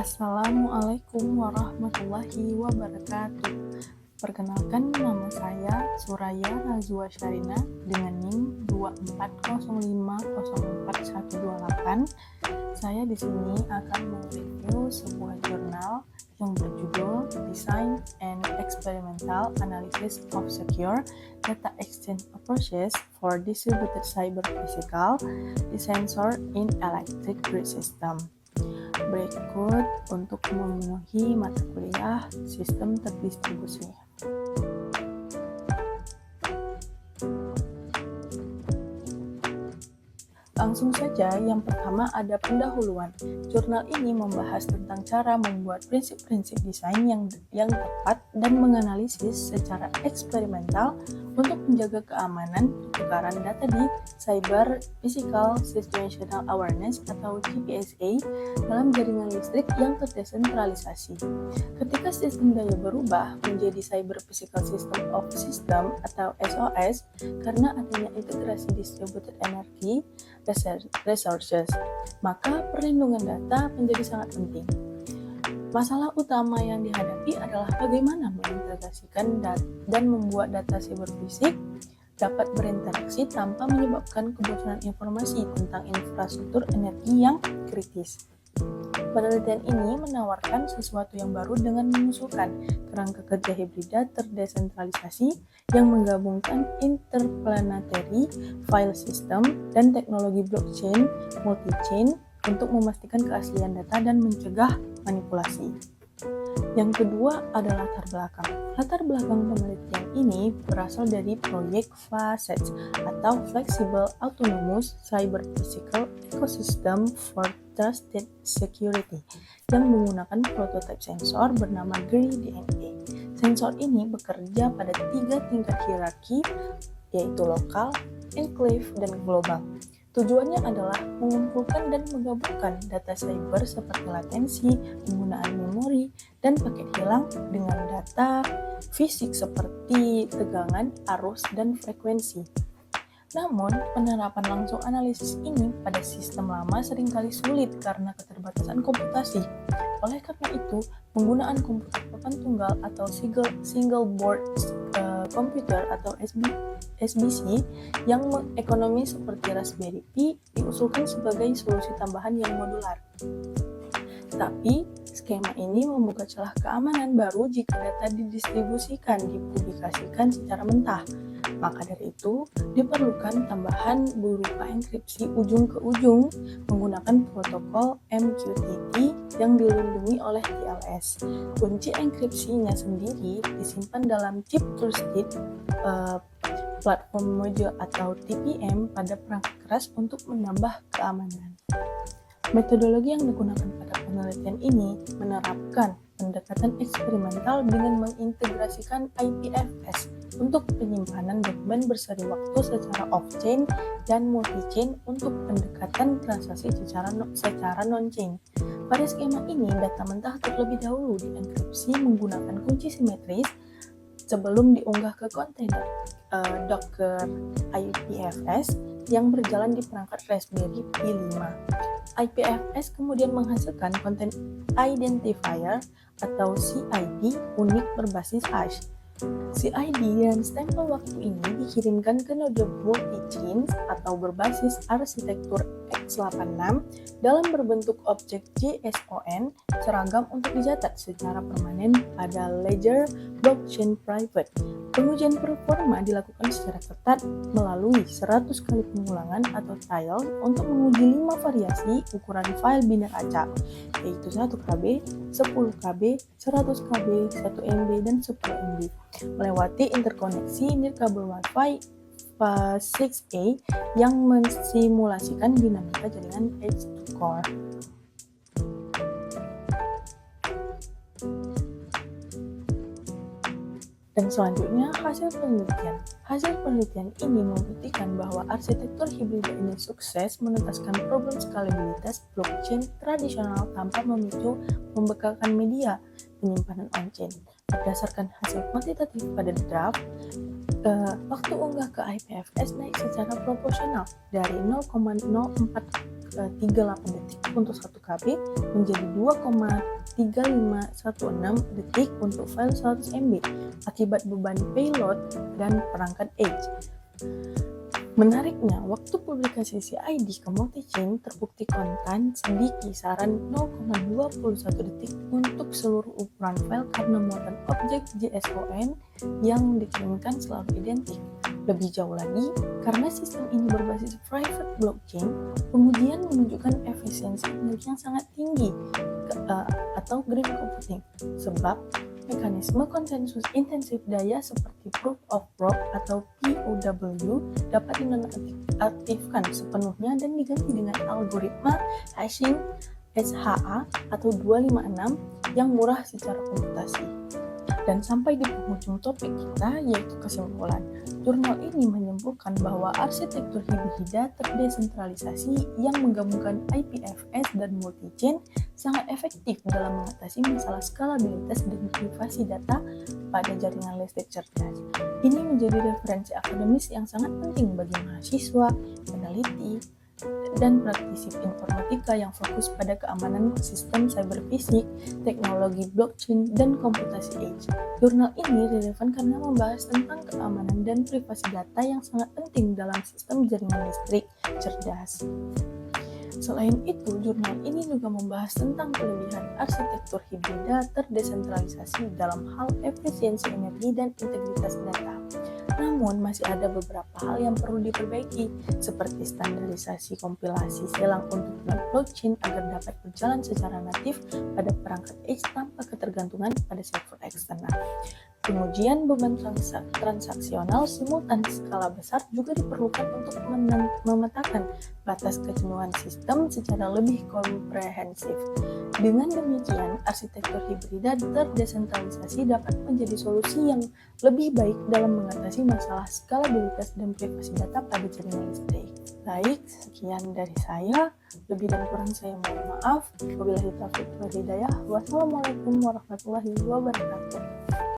Assalamualaikum warahmatullahi wabarakatuh. Perkenalkan, nama saya Suraya Nazwa Syarina dengan NIM 240504128. Saya di sini akan mereview sebuah jurnal yang berjudul Design and Experimental Analysis of Secure Data Exchange Approaches for Distributed Cyber Physical Sensor in Electric Grid System. Berikut untuk memenuhi mata kuliah sistem terdistribusi. Langsung saja, yang pertama ada pendahuluan. Jurnal ini membahas tentang cara membuat prinsip-prinsip desain yang tepat dan menganalisis secara eksperimental untuk menjaga keamanan pertukaran data di Cyber Physical Situational Awareness atau CPSA dalam jaringan listrik yang terdesentralisasi. Ketika sistem daya berubah menjadi Cyber Physical System of System atau SOS karena adanya integrasi distributed energy resources, maka perlindungan data menjadi sangat penting. Masalah utama yang dihadapi adalah bagaimana mengintegrasikan dan membuat data siberfisik dapat berinteraksi tanpa menyebabkan kebocoran informasi tentang infrastruktur energi yang kritis. Penelitian ini menawarkan sesuatu yang baru dengan mengusulkan kerangka kerja hibrida terdesentralisasi yang menggabungkan interplanetary file system dan teknologi blockchain multi-chain untuk memastikan keaslian data dan mencegah manipulasi. Yang kedua adalah latar belakang. Latar belakang penelitian ini berasal dari proyek FACET atau Flexible Autonomous Cyber Physical Ecosystem for Trusted Security yang menggunakan prototipe sensor bernama GRI-DNA. Sensor ini bekerja pada 3 tingkat hierarki, yaitu lokal, enclave, dan global. Tujuannya adalah mengumpulkan dan menggabungkan data cyber seperti latensi, penggunaan memori, dan paket hilang dengan data fisik seperti tegangan, arus, dan frekuensi. Namun, penerapan langsung analisis ini pada sistem lama seringkali sulit karena keterbatasan komputasi. Oleh karena itu, penggunaan komputer papan tunggal atau single board computer atau SBC yang ekonomis seperti Raspberry Pi diusulkan sebagai solusi tambahan yang modular. Tapi, skema ini membuka celah keamanan baru jika data dipublikasikan secara mentah. Maka dari itu, diperlukan tambahan berupa enkripsi ujung ke ujung menggunakan protokol MQTT yang dilindungi oleh TLS. Kunci enkripsinya sendiri disimpan dalam chip trusted platform module atau TPM pada perangkat keras untuk menambah keamanan. Metodologi yang digunakan pada penelitian ini menerapkan pendekatan eksperimental dengan mengintegrasikan IPFS untuk penyimpanan dokumen berseri waktu secara off-chain dan multi-chain untuk pendekatan transaksi secara non-chain. Pada skema ini, data mentah terlebih dahulu dienkripsi menggunakan kunci simetris sebelum diunggah ke kontainer Docker IPFS yang berjalan di perangkat Raspberry Pi 5. IPFS kemudian menghasilkan Content Identifier atau CID unik berbasis hash. CID dan stempel waktu ini dikirimkan ke node multi-chain atau berbasis arsitektur x86 dalam berbentuk objek JSON seragam untuk dicatat secara permanen pada ledger blockchain private. Pengujian performa dilakukan secara ketat melalui 100 kali pengulangan atau trial untuk menguji 5 variasi ukuran file biner acak, yaitu 1 KB, 10 KB, 100 KB, 1 MB, dan 10 MB, melewati interkoneksi nirkabel Wi-Fi 6A yang mensimulasikan dinamika jaringan edge to core. Dan selanjutnya, hasil penelitian. Hasil penelitian ini membuktikan bahwa arsitektur hibrida ini sukses menuntaskan problem skalabilitas blockchain tradisional tanpa memicu membekalkan media penyimpanan on-chain. Berdasarkan hasil kuantitatif pada draft, waktu unggah ke IPFS naik secara proporsional dari 0,04 38 detik untuk 1 KB menjadi 2,3516 detik untuk file 100 MB akibat beban payload dan perangkat Edge. Menariknya, waktu publikasi CID ke multi-chain terbukti kontan di kisaran 0,21 detik untuk seluruh ukuran file karena muatan objek JSON yang dikirimkan selalu identik. Lebih jauh lagi, karena sistem ini berbasis private blockchain, pengujian menunjukkan efisiensi energi yang sangat tinggi atau green computing, sebab mekanisme konsensus intensif daya seperti Proof of Work atau POW dapat dinonaktifkan sepenuhnya dan diganti dengan algoritma hashing SHA atau 256 yang murah secara komputasi. Dan sampai di penghujung topik kita, yaitu kesimpulan. Jurnal ini menyimpulkan bahwa arsitektur hibrida terdesentralisasi yang menggabungkan IPFS dan multi-chain sangat efektif dalam mengatasi masalah skalabilitas dan privasi data pada jaringan listrik cerdas. Ini menjadi referensi akademis yang sangat penting bagi mahasiswa, peneliti, dan praktisi informatika yang fokus pada keamanan sistem cyberfisik, teknologi blockchain, dan komputasi edge. Jurnal ini relevan karena membahas tentang keamanan dan privasi data yang sangat penting dalam sistem jaringan listrik cerdas. Selain itu, jurnal ini juga membahas tentang kelebihan arsitektur hibrida terdesentralisasi dalam hal efisiensi energi dan integritas data. Namun, masih ada beberapa hal yang perlu diperbaiki, seperti standarisasi kompilasi silang untuk blockchain agar dapat berjalan secara natif pada perangkat edge tanpa ketergantungan pada server eksternal. Pengujian beban transaksional simultan skala besar juga diperlukan untuk memetakan batas kejenuhan sistem secara lebih komprehensif. Dengan demikian, arsitektur hibrida terdesentralisasi dapat menjadi solusi yang lebih baik dalam mengatasi masalah skalabilitas dan privasi data pada jaringan listrik. Baik, sekian dari saya. Lebih dan kurang saya mohon maaf. Wabillahi taufiq wal hidayah. Wassalamualaikum warahmatullahi wabarakatuh.